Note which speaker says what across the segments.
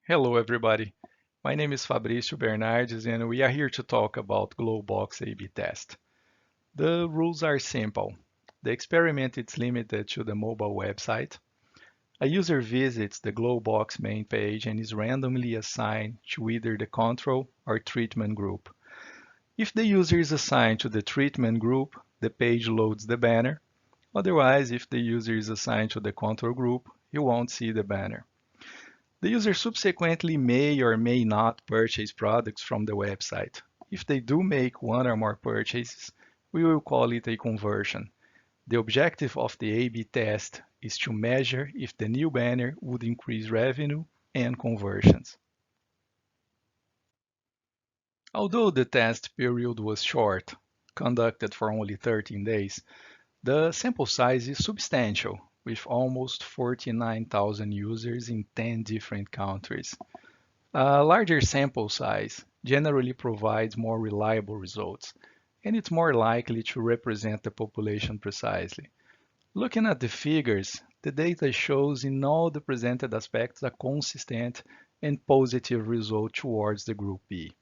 Speaker 1: Hello, everybody. My name is Fabrício Bernardes, and we are here to talk about GloBox A/B test. The rules are simple. The experiment is limited to the mobile website. A user visits the GloBox main page and is randomly assigned to either the control or treatment group. If the user is assigned to the treatment group, the page loads the banner. Otherwise, if the user is assigned to the control group, he won't see the banner. The user subsequently may or may not purchase products from the website. If they do make one or more purchases, we will call it a conversion. The objective of the A/B test is to measure if the new banner would increase revenue and conversions. Although the test period was short, conducted for only 13 days, the sample size is substantial, with almost 49,000 users in 10 different countries. A larger sample size generally provides more reliable results, and it's more likely to represent the population precisely. Looking at the figures, the data shows in all the presented aspects a consistent and positive result towards the group B,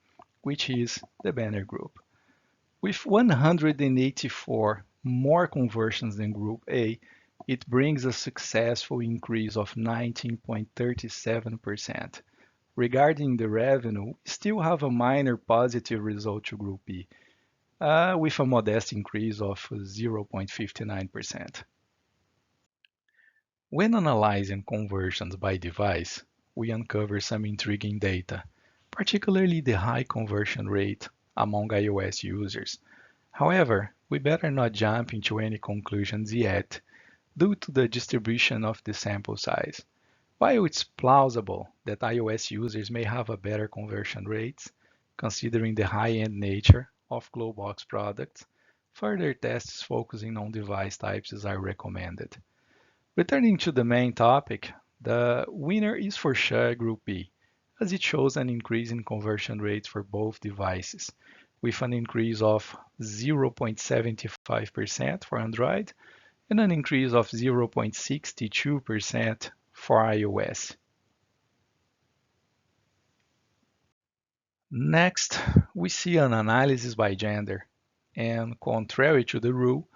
Speaker 1: which is the banner group. With 184 more conversions than group A, it brings a successful increase of 19.37%. Regarding the revenue, we still have a minor positive result to Group B, with a modest increase of 0.59%. When analyzing conversions by device, we uncover some intriguing data, particularly the high conversion rate among iOS users. However, we better not jump into any conclusions yet, due to the distribution of the sample size. While it's plausible that iOS users may have a better conversion rates, considering the high-end nature of GloBox products, further tests focusing on device types are recommended. Returning to the main topic, the winner is for sure Group B, as it shows an increase in conversion rates for both devices, with an increase of 0.75% for Android and an increase of 0.62% for iOS. Next, we see an analysis by gender, and contrary to the rule,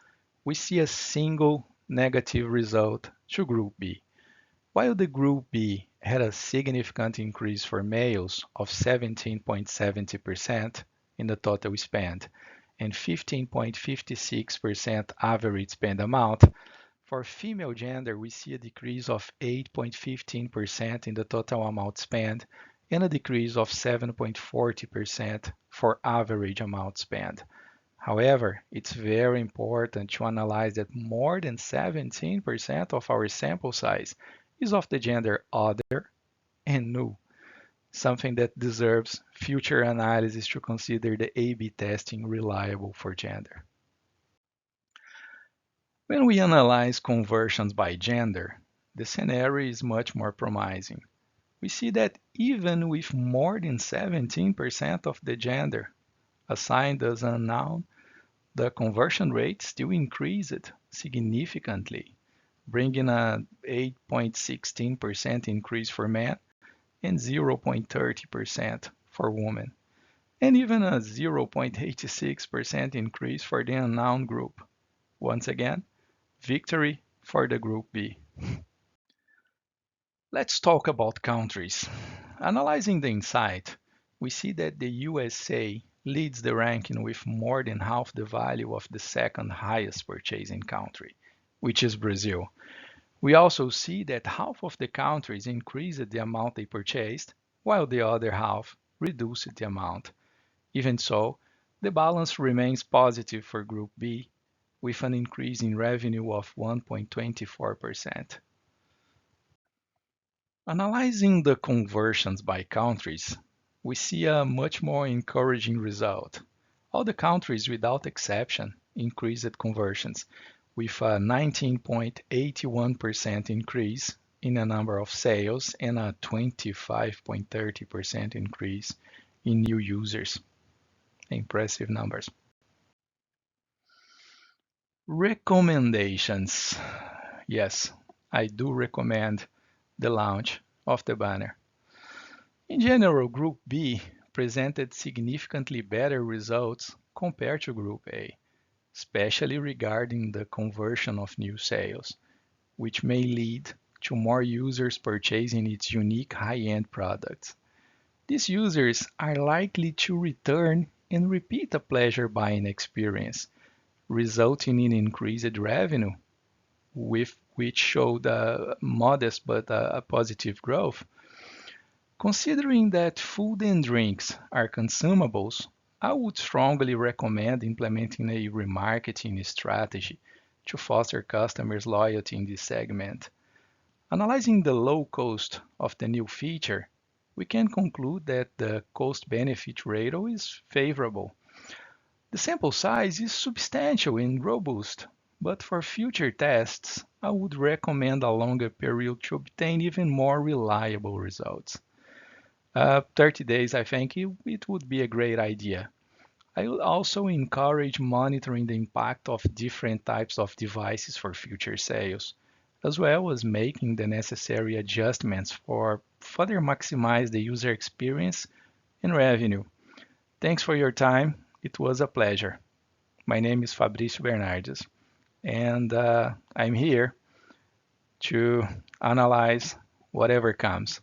Speaker 1: we see a single negative result to Group B. While the Group B had a significant increase for males of 17.70% in the total spend and 15.56% average spend amount, for female gender, we see a decrease of 8.15% in the total amount spent and a decrease of 7.40% for average amount spent. However, it's very important to analyze that more than 17% of our sample size is of the gender other and new, something that deserves future analysis to consider the A/B testing reliable for gender. When we analyze conversions by gender, the scenario is much more promising. We see that even with more than 17% of the gender assigned as unknown, the conversion rate still increased significantly, bringing a 8.16% increase for men and 0.30% for women, and even a 0.86% increase for the unknown group. Once again, victory for the Group B. Let's talk about countries. Analyzing the insight, we see that the USA leads the ranking with more than half the value of the second highest purchasing country, which is Brazil. We also see that half of the countries increased the amount they purchased, while the other half reduced the amount. Even so, the balance remains positive for Group B, with an increase in revenue of 1.24%. Analyzing the conversions by countries, we see a much more encouraging result. All the countries without exception increased conversions, with a 19.81% increase in the number of sales and a 25.30% increase in new users. Impressive numbers. Recommendations. Yes, I do recommend the launch of the banner. In general, Group B presented significantly better results compared to Group A, especially regarding the conversion of new sales, which may lead to more users purchasing its unique high-end products. These users are likely to return and repeat a pleasure buying experience, resulting in increased revenue, with which showed a modest but a positive growth. Considering that food and drinks are consumables, I would strongly recommend implementing a remarketing strategy to foster customers' loyalty in this segment. Analyzing the low cost of the new feature, we can conclude that the cost-benefit ratio is favorable. The sample size is substantial and robust, but for future tests, I would recommend a longer period to obtain even more reliable results. 30 days, I think it would be a great idea. I will also encourage monitoring the impact of different types of devices for future sales, as well as making the necessary adjustments for further maximize the user experience and revenue. Thanks for your time. It was a pleasure. My name is Fabrício Bernardes, and I'm here to analyze whatever comes.